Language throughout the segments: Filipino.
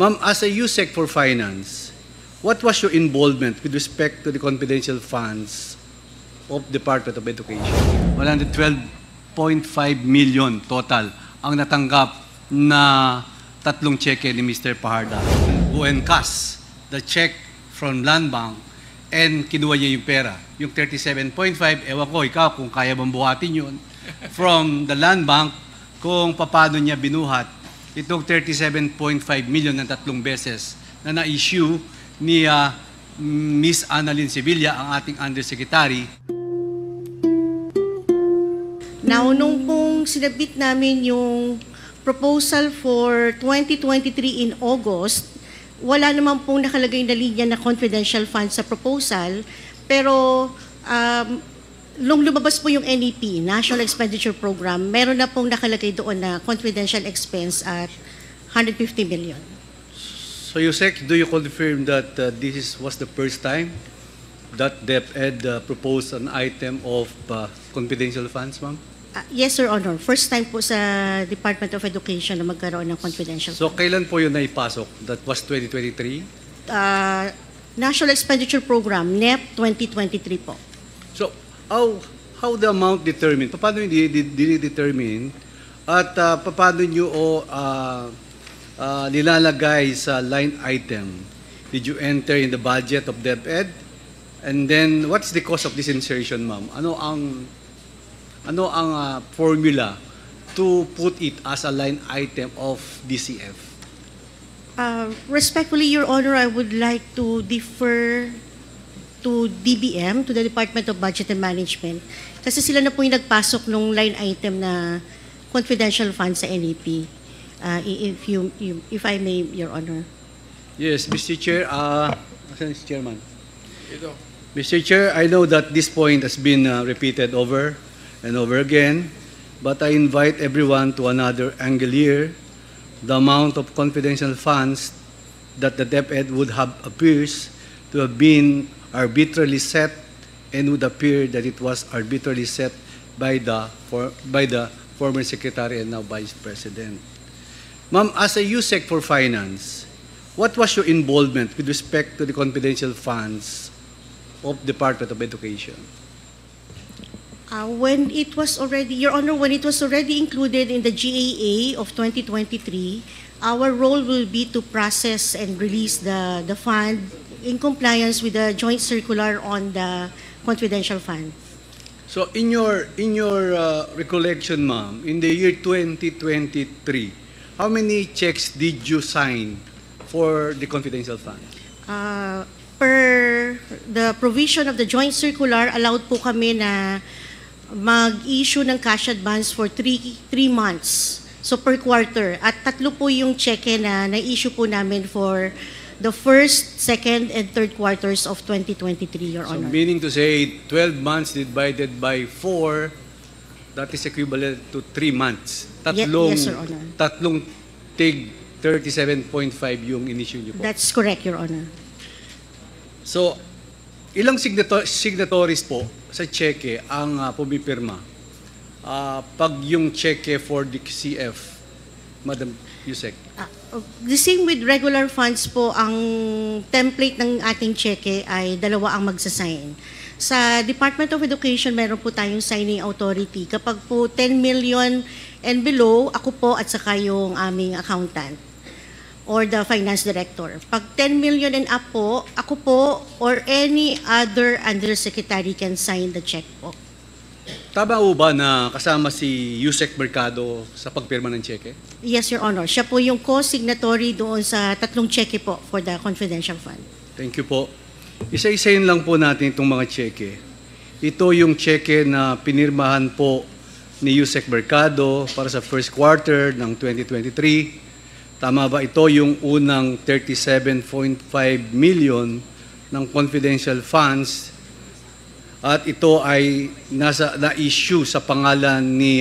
Ma'am, as a USEC for Finance, what was your involvement with respect to the confidential funds of Department of Education? 112.5 million total ang natanggap na tatlong cheque ni Mr. Paharda. Who encash the check from Land Bank and kinuha niya yung pera. Yung 37.5, ewan ko, ikaw kung kaya bang buhatin yun from the Land Bank kung paano niya binuhat itong 37.5 million ng tatlong beses na na-issue ni Miss Annalyn Sevilla, ang ating Undersecretary. Now, nung pong sinabit namin yung proposal for 2023 in August, wala naman pong nakalagay na linya na confidential funds sa proposal, pero nung lumabas po yung NEP, National Expenditure Program, meron na pong nakalagay doon na confidential expense at 150 million. So, Yusek, do you confirm that was the first time that DepEd proposed an item of confidential funds, ma'am? Yes, Your Honor. First time po sa Department of Education na magkaroon ng confidential So, kailan po yun naipasok? That was 2023? National Expenditure Program, NEP 2023 po. So, how the amount determined? Paano yung determine? At paano nyo nilalagay sa line item? Did you enter in the budget of DepEd? And then, what's the cost of this insertion, ma'am? Ano ang formula to put it as a line item of DCF? Respectfully, Your Honor, I would like to defer to DBM, to the Department of Budget and Management, kasi sila na po yung nagpasok nung line item na confidential funds sa NEP. If I may, Your Honor. Yes, Mr. Chair. Mr. Chairman. Mr. Chair, I know that this point has been repeated over and over again, but I invite everyone to another angle here. The amount of confidential funds that the DepEd would have appears to have been arbitrarily set, and would appear that it was arbitrarily set by the former Secretary and now Vice President. Ma'am, as a USEC for Finance, what was your involvement with respect to the confidential funds of Department of Education? When it was already, Your Honor, when it was already included in the GAA of 2023, our role will be to process and release the fund in compliance with the joint circular on the confidential fund. So in your recollection, ma'am, in the year 2023, how many checks did you sign for the confidential fund? Per the provision of the joint circular, allowed po kami na mag-issue ng cash advance for 3 months. So per quarter. At 3 po yung cheque na na-issue po namin for the first, second, and third quarters of 2023, Your Honor. So meaning to say 12 months divided by 4, that is equivalent to 3 months. Yes, Your Honor. Tatlong tig 37.5 yung in-issue niyo po. That's correct, Your Honor. So, ilang signatories po sa cheque ang pumipirma pag yung cheque for the CF, Madam Yusek? The same with regular funds po, ang template ng ating cheque ay 2 ang magsasign. Sa Department of Education, meron po tayong signing authority. Kapag po 10 million and below, ako po at saka yung aming accountant or the finance director. Pag 10 million and up po, ako po or any other undersecretary can sign the check po. Tama po ba na kasama si Yusek Mercado sa pagpirma ng cheque? Yes, Your Honor. Siya po yung co-signatory doon sa 3 cheque po for the confidential fund. Thank you po. Isa-isayin lang po natin itong mga cheque. Ito yung cheque na pinirmahan po ni Yusek Mercado para sa first quarter ng 2023. Tama ba ito yung unang 37.5 million ng confidential funds at ito ay na-issue sa pangalan ni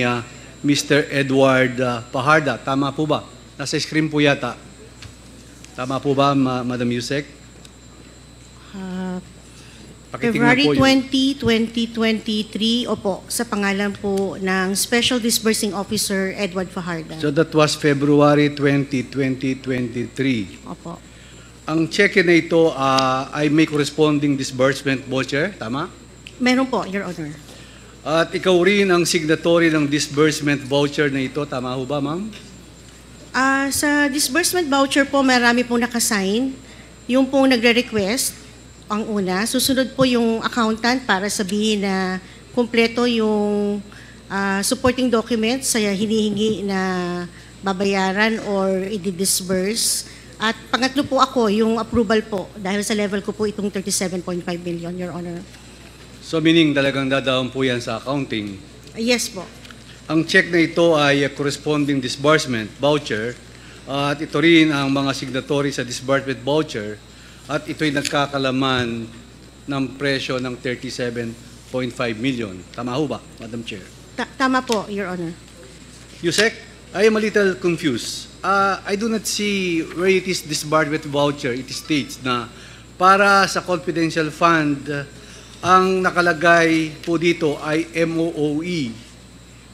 Mr. Edward Paharda? Tama po ba? Nasa screen po yata. Tama po ba, Madam Yusek? February 20, 2023, opo, sa pangalan po ng Special Disbursing Officer Edward Fajardo. So that was February 20, 2023. Opo. Opo. Ang cheque na ito ay may corresponding disbursement voucher, tama? Meron po, Your Honor. At ikaw rin ang signatory ng disbursement voucher na ito, tama ho ba, ma'am? Sa disbursement voucher po, marami pong nakasign. Yung pong nagre-request, ang una. Susunod po yung accountant para sabihin na kumpleto yung supporting documents sa hinihingi na babayaran or i-disburse. At pangatlo po ako, yung approval po, dahil sa level ko po itong 37.5 million, Your Honor. So meaning talagang dadaon po yan sa accounting. Yes po. Ang check na ito ay corresponding disbursement voucher at ito rin ang mga signatory sa disbursement voucher at ito'y nagkakalaman ng presyo ng 37.5 million. Tama ho ba, Madam Chair? Tama po, Your Honor. Yusek, I am a little confused. I do not see where it is disbursement voucher. It states na para sa confidential fund, ang nakalagay po dito ay MOOE,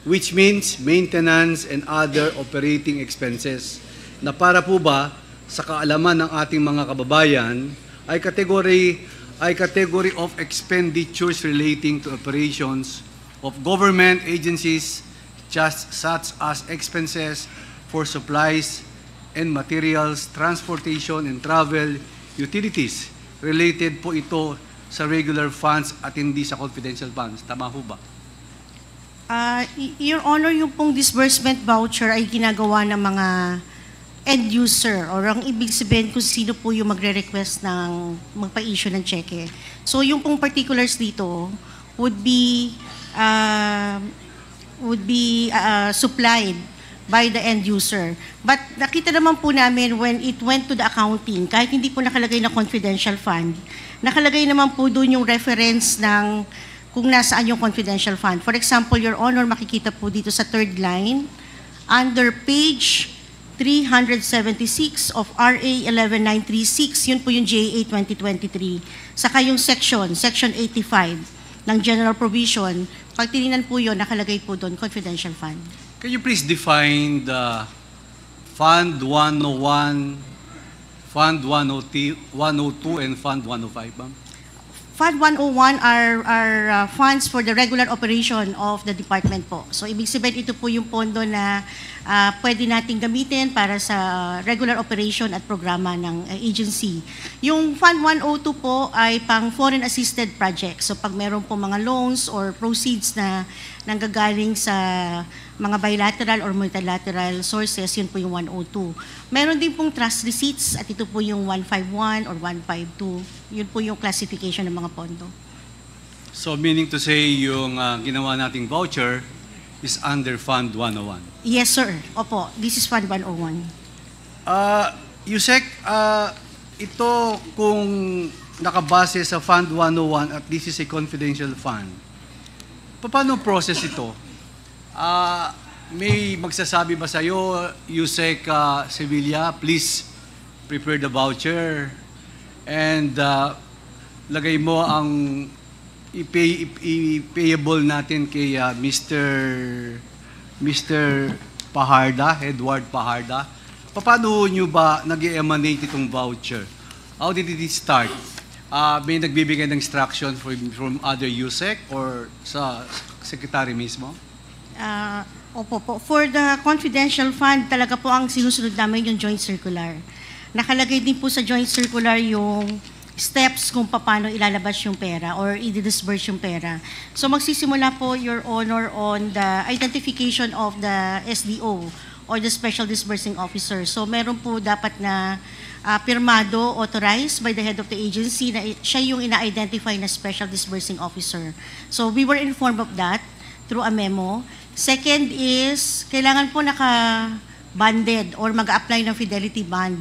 which means maintenance and other operating expenses, na para po ba sa kaalaman ng ating mga kababayan ay category of expenditures relating to operations of government agencies such as expenses for supplies and materials, transportation and travel, utilities. Related po ito sa regular funds at hindi sa confidential funds. Tama ho ba? Your Honor, yung pong disbursement voucher ay ginagawa ng mga end user or ang ibig sabihin kung sino po yung magre-request ng magpa-issue ng cheque. So yung pong particulars dito would be supplied by the end user. But nakita naman po namin when it went to the accounting, kahit hindi po nakalagay na confidential fund, nakalagay naman po doon yung reference ng kung nasaan yung confidential fund. For example, Your Honor, makikita po dito sa third line, under page 376 of RA 11936, yun po yung JA 2023. Saka yung section 85 ng general provision, pag tinignan po yun, nakalagay po doon, confidential fund. Can you please define the Fund 101, Fund 102, and Fund 105, ma'am? Fund 101 are funds for the regular operation of the department po. So, ibig sabihin, ito po yung pondo na pwede nating gamitin para sa regular operation at programa ng agency. Yung Fund 102 po ay pang foreign assisted projects. So, pag meron po mga loans or proceeds na nanggagaling sa mga bilateral or multilateral sources, yun po yung 102. Meron din pong trust receipts at ito po yung 151 or 152. Yun po yung classification ng mga pondo. So meaning to say yung ginawa nating voucher is under Fund 101? Yes, sir. Opo, this is Fund 101. Yusek, ito kung nakabase sa Fund 101 at this is a confidential fund, paano process ito? May magsasabi ba sa'yo, Yusek Sevilla, please prepare the voucher and lagay mo ang i-payable natin kay Mr. Paharda, Edward Paharda. Paano nyo ba nag-emanate itong voucher? How did it start? May nagbibigay ng instruction from other Yusek or sa secretary mismo? Opo po. For the confidential fund, talaga po ang sinusunod namin yung joint circular. Nakalagay din po sa joint circular yung steps kung paano ilalabas yung pera or i-disburse yung pera. So magsisimula po, Your Honor, on the identification of the SDO or the Special Disbursing Officer. So meron po dapat na pirmado, authorized by the head of the agency na siya yung ina-identify na Special Disbursing Officer. So we were informed of that through a memo. Second is, kailangan po naka-banded or mag-apply ng fidelity bond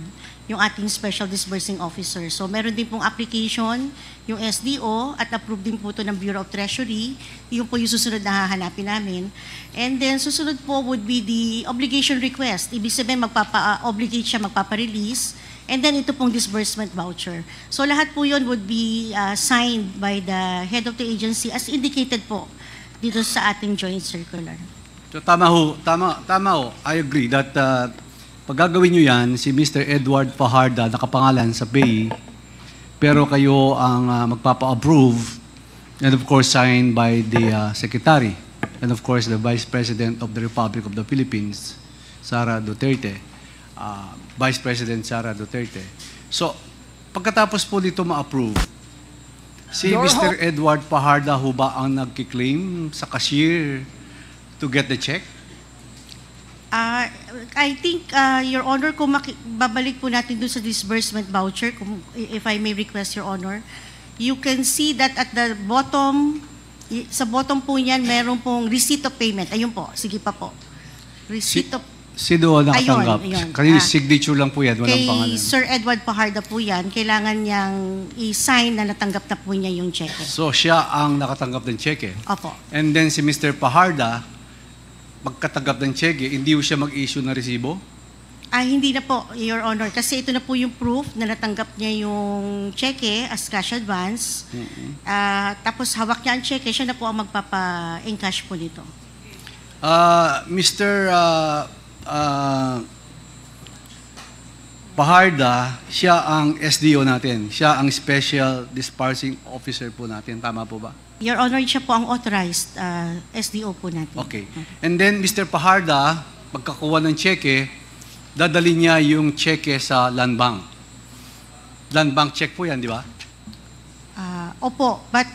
yung ating Special Disbursing Officer. So meron din pong application, yung SDO, at approved din po ito ng Bureau of Treasury. Yung po yung susunod na hahanapin namin. And then susunod po would be the obligation request. Ibig sabihin magpapa-obligate siya, magpapa-release. And then ito pong disbursement voucher. So lahat po yun would be signed by the head of the agency as indicated po dito sa ating joint circular. So tama ho. I agree that pag gagawin nyo yan, si Mr. Edward Fajarda nakapangalan sa PAYE, pero kayo ang magpapa-approve and of course signed by the Secretary and of course the Vice President of the Republic of the Philippines, Sara Duterte, Vice President Sara Duterte. So, pagkatapos po dito ma-approve, si Mr. Edward Fajarda ho ba ang nagkiklaim sa cashier to get the check? I think, Your Honor, kung babalik po natin dun sa disbursement voucher, if I may request, Your Honor, you can see that at the bottom, sa bottom po niyan, meron pong receipt of payment. Ayun po, sige pa po. Receipt of Sino nakatanggap? Ayun. Kanina signature lang po yan, walang kay pangalan. Sir Edward Fajarda po yan, kailangan niyang i-sign na natanggap na po niya yung cheque. So, siya ang nakatanggap ng cheque. Opo. And then si Mr. Fajarda, pagkatanggap ng cheque, hindi po siya mag-issue ng resibo? Hindi na po, Your Honor, kasi ito na po yung proof na natanggap niya yung cheque as cash advance. Tapos hawak niya ang cheque, siya na po ang magpapa-encash po nito. Mr. Fajarda, siya ang SDO natin. Siya ang Special Dispatching Officer po natin. Tama po ba? Your Honor, siya po ang authorized SDO po natin. Okay. And then, Mr. Fajarda, pagkakuha ng cheque, dadali niya yung cheque sa Land Bank. Land Bank check po yan, di ba? Opo, but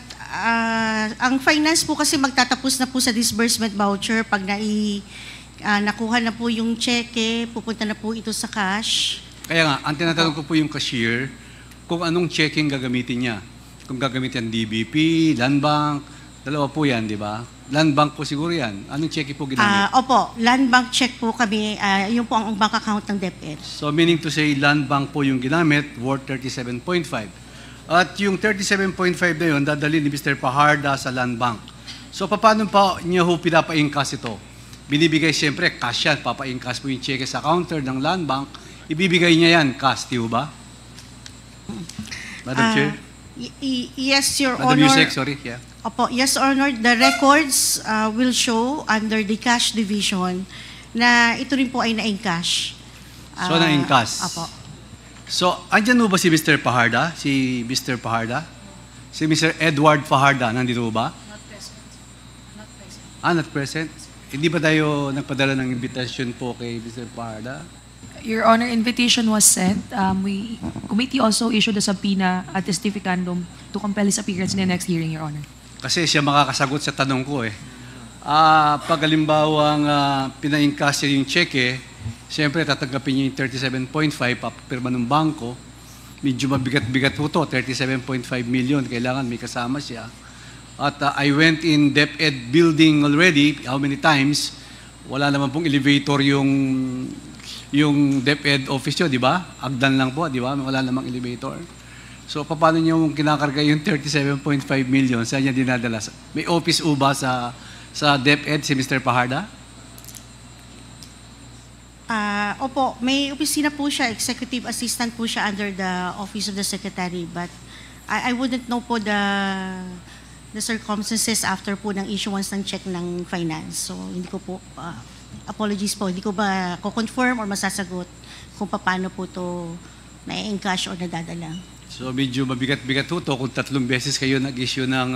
ang finance po kasi magtatapos na po sa disbursement voucher pag nakuha na po yung cheque, pupunta na po ito sa cash. Kaya nga, ang tinatanong ko po yung cashier, kung anong checking gagamitin niya. Kung gagamitin DBP, Land Bank, dalawa po yan, di ba? Land Bank po siguro yan. Anong cheque po ginamit? Opo, Land Bank check po kami, yun po ang bank account ng DepEd. So meaning to say, Land Bank po yung ginamit, worth 37.5. At yung 37.5 na yun, dadali ni Mr. Fajarda sa Land Bank. So paano pa niya ho pinapa-incas ito? Binibigay siyempre, cash yan, papa-incas po yung cheque sa counter ng Land Bank, ibibigay niya yan, cash, di ba? Madam Chair? Yes, Your Madam Honor. Yusek, sorry, yeah. Opo, yes, Honor, the records will show under the cash division na ito rin po ay na-encash. So, na-encash. Opo. So, andyan mo ba si Mr. Fajarda? Si Mr. Fajarda? Si Mr. Edward Fajarda, nandito ba? Not present. Not present. Not present? Hindi ba tayo nagpadala ng invitation po kay Mr. Fajarda? Your Honor, invitation was sent. Committee also issued a subpoena at testificandum to compel his appearance in the next hearing, Your Honor. Kasi siya makakasagot sa tanong ko eh. Pag halimbawang pina-encash niya yung cheque, siyempre tatanggapin niya yung 37.5, papirma ng bangko, medyo mabigat-bigat po to, 37.5 million, kailangan may kasama siya. At I went in DepEd building already, how many times, wala naman pong elevator yung DepEd office nyo, di ba? Agdan lang po, di ba? Wala namang elevator. So, paano nyo kinakarga yung 37.5 million? Saan niya dinadala? May office ba sa DepEd si Mr. Fajarda? Opo, may opisina po siya, executive assistant po siya under the office of the secretary, but I wouldn't know po the circumstances after po ng issuance ng check ng finance. So, hindi ko po, apologies po, hindi ko ba ko-confirm or masasagot kung paano po to na-encash or nadadala. So medyo mabigat-bigat po to kung 3 beses kayo nag-issue ng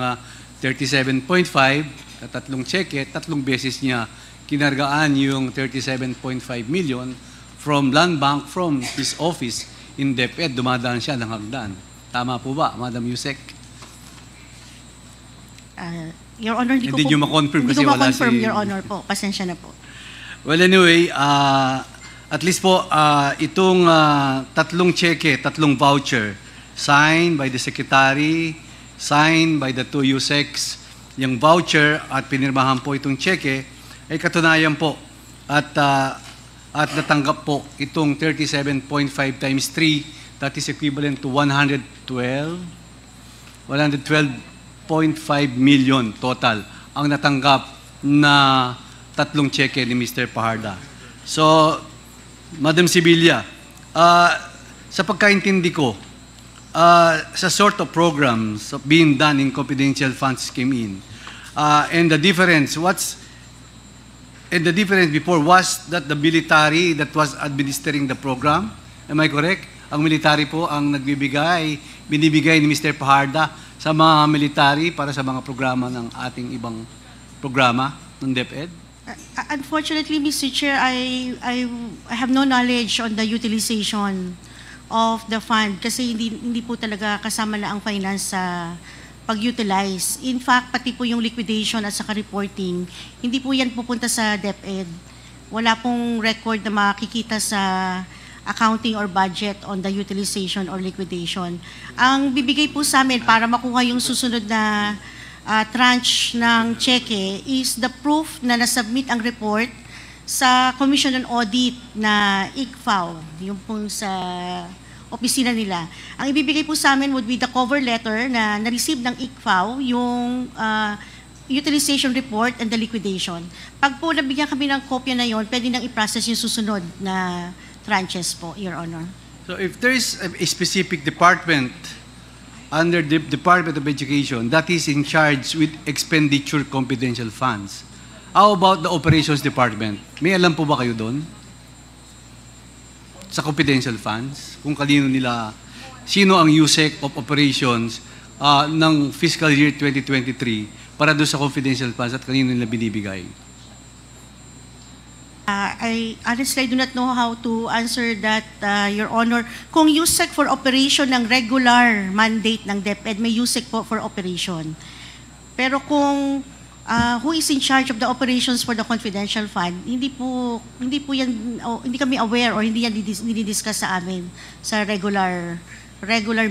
37.5 na 3 cheque, 3 beses niya kinargaan yung 37.5 million from Land Bank, from his office in DepEd, dumadaan siya ng hagdan. Tama po ba, Madam Yusek? Your Honor, hindi nyo ma-confirm kasi wala si... Your Honor po. Pasensya na po. Well, anyway, at least po, itong 3 cheque, 3 voucher, signed by the Secretary, signed by the 2 USECs, yung voucher at pinirmahan po itong cheque, ay katunayan po at natanggap po itong 37.5 times 3, that is equivalent to 112.5 million total ang natanggap na 3 cheque ni Mr. Fajarda. So, Madam Sibilia, sa pagkaintindi ko, sa sort of programs being done in confidential funds came in, and the difference, And the difference before was that the military that was administering the program. Am I correct? Ang military po ang binibigay ni Mr. Paharda sa mga military para sa mga programa ng ating ibang programa ng DepEd? Unfortunately, Mr. Chair, I have no knowledge on the utilization of the fund kasi hindi po talaga kasama na ang finance sa pag-utilize. In fact, pati po yung liquidation at saka reporting, hindi po yan pupunta sa DepEd. Wala pong record na makikita sa accounting or budget on the utilization or liquidation. Ang bibigay po sa amin para makuha yung susunod na tranche ng cheque is the proof na nasubmit ang report sa Commission on Audit na ICFAO, yung pong sa opisina nila. Ang ibibigay po sa amin would be the cover letter na na-receive ng ICFAO, yung utilization report and the liquidation. Pag po nabigyan kami ng kopya na yon, pwede nang i-process yung susunod na tranches po, Your Honor. So if there is a specific department under the Department of Education that is in charge with expenditure confidential funds, how about the operations department? May alam po ba kayo doon? Sa confidential funds? Kung sino ang USEC of operations ng fiscal year 2023 para doon sa confidential funds at kanino nila binibigay? I honestly do not know how to answer that, Your Honor. Kung USEC for operation ng regular mandate ng DepEd, may USEC po for operation. Pero kung who is in charge of the operations for the confidential fund, hindi kami aware or hindi yan dinidiscuss sa amin sa regular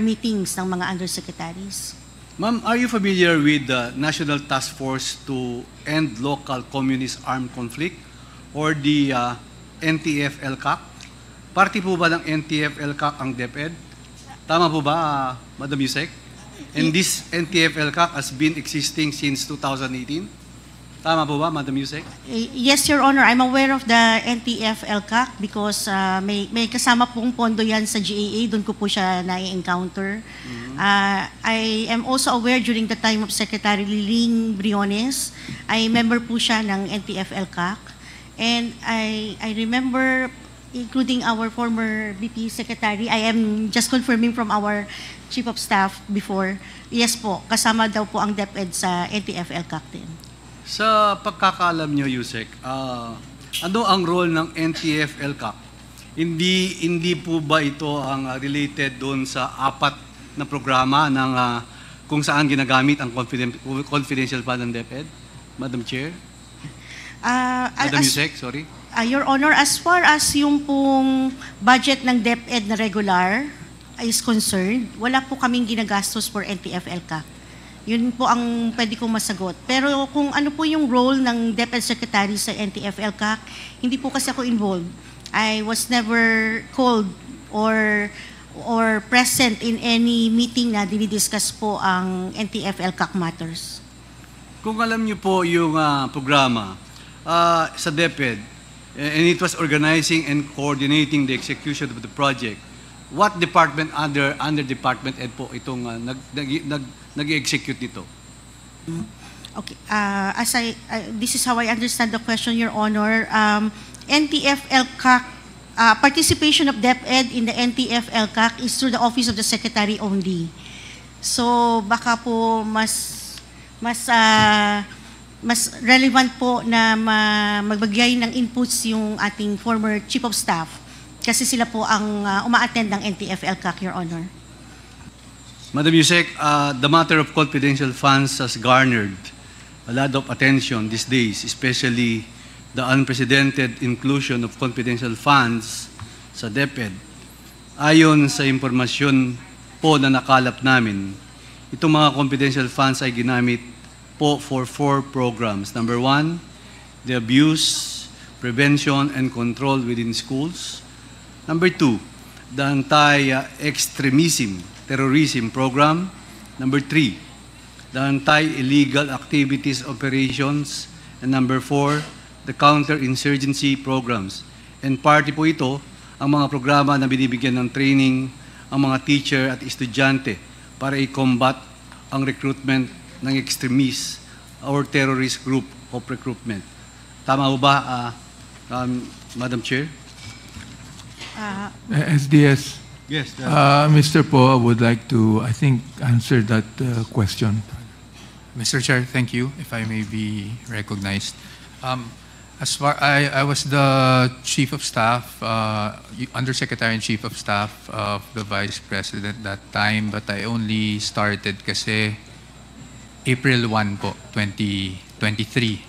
meetings ng mga undersecretaries. Ma'am, are you familiar with the National Task Force to End Local Communist Armed Conflict or the NTF-ELCAC? Party po ba ng NTF-ELCAC ang DepEd? Tama po ba, Madam Yusek? And this NTF-ELCAC has been existing since 2018? Tama po ba, Madam Yusek? Yes, Your Honor. I'm aware of the NTF-ELCAC because may kasama pong pondo yan sa GAA. Doon ko po siya na-encounter. I am also aware during the time of Secretary Liling Briones, I member po siya ng NTF-ELCAC. And I remember, including our former VP Secretary, I am just confirming from our Chief of Staff before, yes po, kasama daw po ang DepEd sa NTF-ELCAC din. Sa pagkakaalam nyo, Yusek, ano ang role ng NTF-ELCAC? Hindi po ba ito ang related doon sa 4 na programa ng kung saan ginagamit ang confidential fund ng DepEd? Madam Chair? Madam Yusek, sorry. Your Honor, as far as yung pong budget ng DepEd na regular is concerned, wala po kaming ginagastos for NTF-ELCAC. Yun po ang pwede kong masagot. Pero kung ano po yung role ng DepEd Secretary sa NTF-ELCAC, hindi po kasi ako involved. I was never called or present in any meeting na dinidiscuss po ang NTF-ELCAC matters. Kung alam niyo po yung programa sa DepEd, and it was organizing and coordinating the execution of the project, what department under Department Ed po itong nag-execute nito? Okay. This is how I understand the question, Your Honor. NTF-ELCAC, participation of DepEd in the NTF-ELCAC is through the Office of the Secretary only. So baka po mas relevant po na magbigay ng inputs yung ating former Chief of Staff kasi sila po ang uma-attend ng NTF-ELCAC, Your Honor. Madam Yusek, the matter of confidential funds has garnered a lot of attention these days, especially the unprecedented inclusion of confidential funds sa DepEd. Ayon sa impormasyon po na nakalap namin, itong mga confidential funds ay ginamit po for 4 programs. Number 1, the abuse, prevention, and control within schools. Number 2, the anti-extremism, terrorism program. Number 3, the anti-illegal activities operations. And number 4, the counter-insurgency programs. And party po ito ang mga programa na binibigyan ng training ang mga teacher at estudyante para i-combat ang recruitment ng extremist or terrorist group of recruitment. Tama ho ba, Madam Chair? SDS. Yes. Mr. Poe would like to, I think, answer that question. Mr. Chair, thank you, if I may be recognized. As far I was the Chief of Staff, Undersecretary and Chief of Staff of the Vice President that time, but I only started kasi April 1 po, 2023.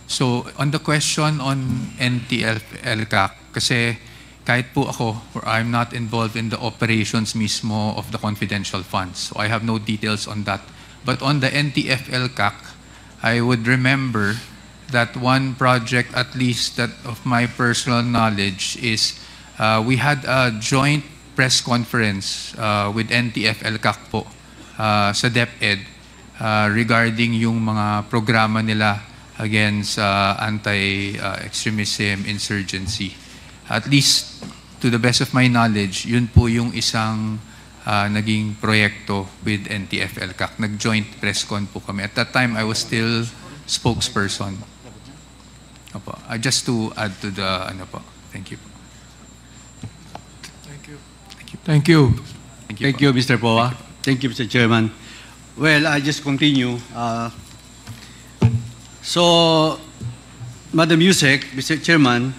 So, on the question on NTF-LCAC, kasi kahit po ako, I'm not involved in the operations mismo of the confidential funds. So, I have no details on that. But on the NTF-LCAC, I would remember that one project, at least that of my personal knowledge, is we had a joint press conference with NTF-LCAC po sa DepEd regarding yung mga programa nila against anti-extremism, insurgency. At least, to the best of my knowledge, yun po yung isang naging proyekto with NTF-LCAC. Nag-joint press con po kami. At that time, I was still spokesperson. Opo. Just to add to the ano po. Thank you. Thank you. Thank you. Thank you, Mr. Poa. Thank you, Mr. Chairman. Well, I just continue. So, Madam Yusek, Mr. Chairman,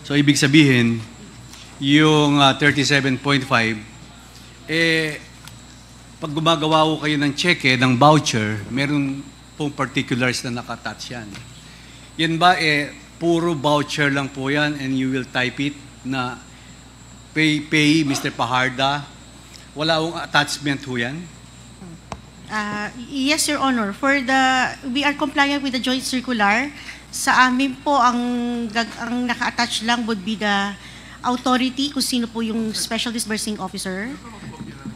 so ibig sabihin, yung 37.5, pag gumagawa ko kayo ng cheque, ng voucher, meron pong particulars na nakatouch yan. Yan ba, puro voucher lang po yan and you will type it na pay Mr. Paharda? Wala akong attachment ho yan? Yes, Your Honor. We are compliant with the joint circular. Sa amin po, ang naka-attach lang would be the authority, kung sino po yung Special Disbursing Officer.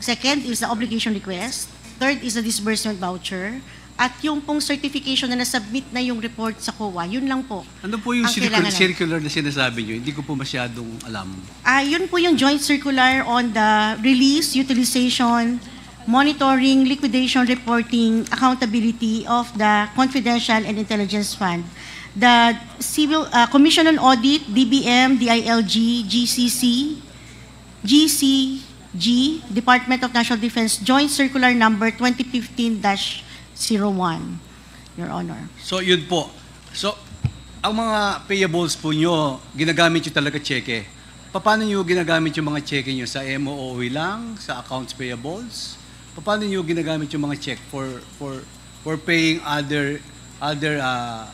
Second is the obligation request. Third is the disbursement voucher. At yung pong certification na nasubmit na yung report sa COA, yun lang po. Ano po yung ang kailangan circular na sinasabi nyo? Hindi ko po masyadong alam. Yun po yung joint circular on the release, utilization, monitoring, liquidation, reporting, accountability of the confidential and intelligence fund. The Civil Commission on Audit, DBM, DILG, GCC, GCG, Department of National Defense, Joint Circular Number 2015-01, Your Honor. So, yun po. So, ang mga payables po nyo, ginagamit nyo talaga cheque. Paano nyo ginagamit yung mga cheque nyo? Sa MOOE lang? Sa accounts payables? Paano nyo ginagamit yung mga cheque for paying other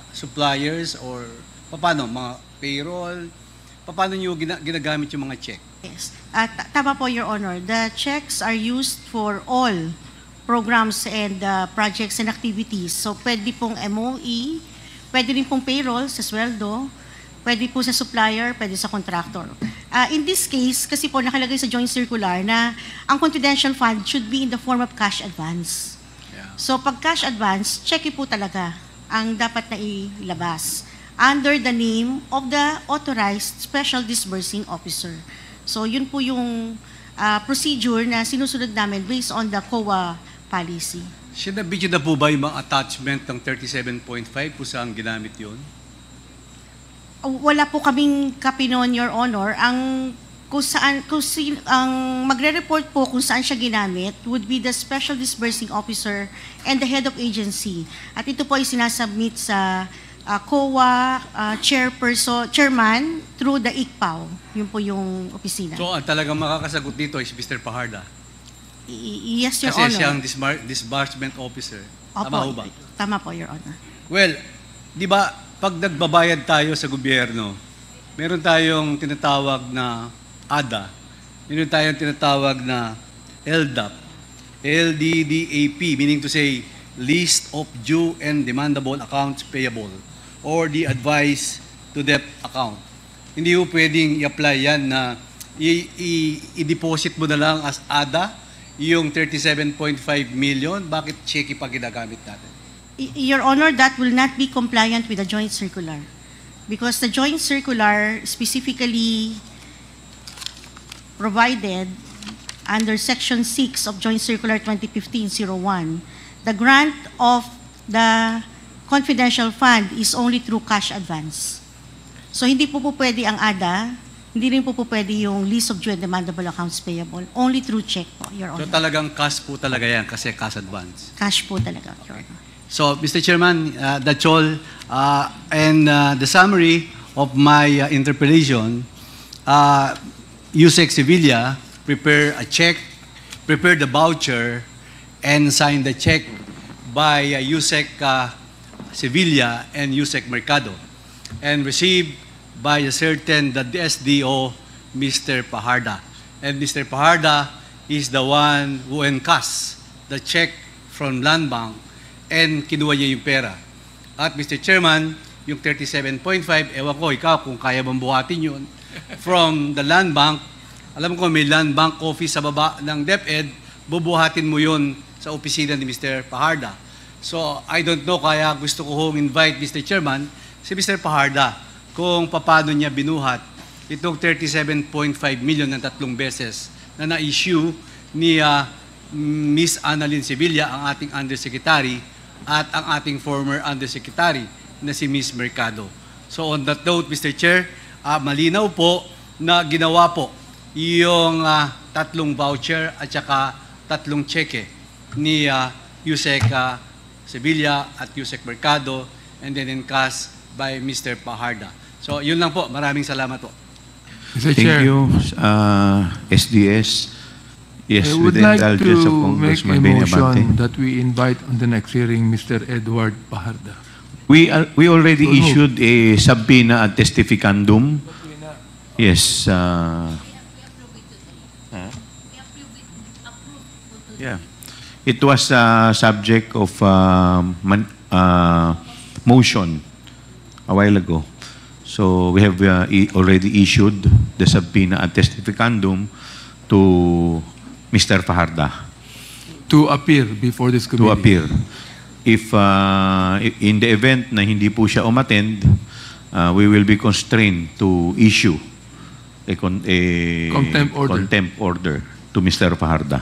suppliers or paano? Mga payroll? Paano nyo ginagamit yung mga cheque? Yes. Tama po, Your Honor. The checks are used for all programs and projects and activities. So, pwede pong MOE, pwede rin pong payroll sa sweldo, pwede po sa supplier, pwede sa contractor. In this case, kasi po nakalagay sa joint circular na ang confidential fund should be in the form of cash advance. Yeah. So, pag cash advance, cheque po talaga ang dapat na ilabas under the name of the authorized special disbursing officer. So, yun po yung procedure na sinusunod namin based on the COA policy. Sinabi nyo na po ba yung mga attachment ng 37.5 kung saan ginamit yun? Wala po kaming copy noon, Your Honor. Ang magre-report po kung saan siya ginamit would be the Special Disbursing Officer and the Head of Agency. At ito po ay sinasubmit sa COA Chairman through the ICPAO. Yun po yung opisina. So, ang talagang makakasagot dito is Mr. Paharda? Yes, Your Kasi Honor. siyang disbursement officer. Tama ho ba? Tama po, Your Honor. Well, di ba, pag nagbabayad tayo sa gobyerno, meron tayong tinatawag na ADA, meron tayong tinatawag na LDAP, LDDAP, meaning to say, List of Due and Demandable Accounts Payable, or the Advice to Debt Account. Hindi ho pwedeng i-apply yan na i-deposit mo na lang as ADA yung 37.5 million. Bakit cheque pa ginagamit natin? Your Honor, that will not be compliant with the joint circular because the joint circular specifically provided under Section 6 of Joint Circular 2015-01, the grant of the confidential fund is only through cash advance. So hindi po pwede ang ADA, hindi rin po pwede yung list of due and demandable accounts payable, only through check po, Your So Honor. talagang cash po talaga yan kasi cash advance. Cash po talaga, Your Honor. So, Mr. Chairman, that's all. And the summary of my interpellation, USEC Sevilla prepare a check, prepare the voucher, and sign the check by USEC Sevilla and USEC Mercado, and received by a certain the SDO, Mr. Paharda. And Mr. Paharda is the one who encashed the check from Land Bank and kinuha niya yung pera. At Mr. Chairman, yung 37.5, ewan ko, ikaw, kung kaya bang buhatin yun, from the Land Bank, alam ko may Land Bank office sa baba ng DepEd, bubuhatin mo yun sa opisina ni Mr. Paharda. So, I don't know, kaya gusto ko hong invite Mr. Chairman, si Mr. Paharda, kung paano niya binuhat itong 37.5 million ng 3 beses na na-issue ni Miss Annalyn Sevilla, ang ating Undersecretary, at ang ating former Undersecretary na si Miss Mercado. So on that note, Mr. Chair, malinaw po na ginawa po yung 3 voucher at saka 3 cheque ni USEC Sevilla at USEC Mercado and then encashed by Mr. Paharda. So yun lang po. Maraming salamat po. Mr. Thank Chair, you, SDS. Yes, I with would the like indulgence of to make a Congressman Benny Abante. motion that we invite on the next hearing Mr. Edward Paharda. We already So moved. issued a subpoena at testificandum. Yes. Yeah. It was subject of motion a while ago. So we have already issued the subpoena at testificandum to Mr. Paharda To appear before this committee. to appear. If in the event na hindi po siya umattend, we will be constrained to issue a Contempt order. contempt order to Mr. Paharda.